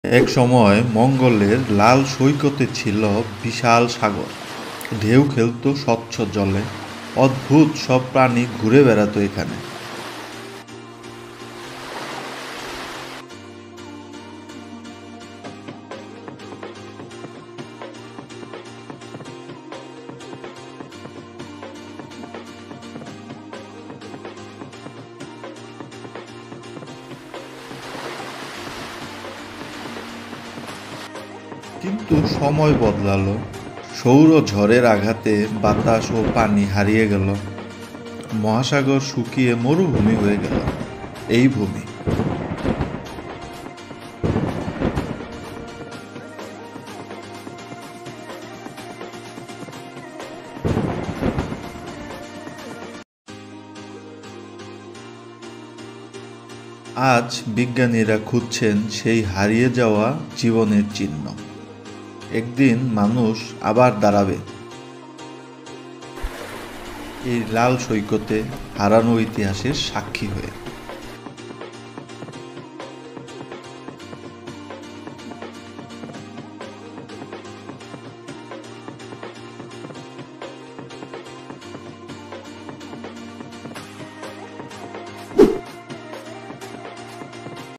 এক সময় মঙ্গলের লাল সৈকতে ছিল বিশাল সাগর। ঢেউ খেলতো স্বচ্ছ জলে। অদ্ভুত সব প্রাণী ঘুরে বেড়াতো এখানে। কিন্তু সময় বদলালো। সৌর ঝড়ের আঘাতে বাতাস ও পানি হারিয়ে গেল। মহাসাগর শুকিয়ে মরুভূমি হয়ে গেল। এই ভূমি। আজ বিজ্ঞানীরা খুঁজছেন সেই হারিয়ে যাওয়া জীবনের চিহ্ন। একদিন মানুষ আবার দাঁড়াবে এই লাল সৈকতে, হারানো ইতিহাসের সাক্ষী হয়ে।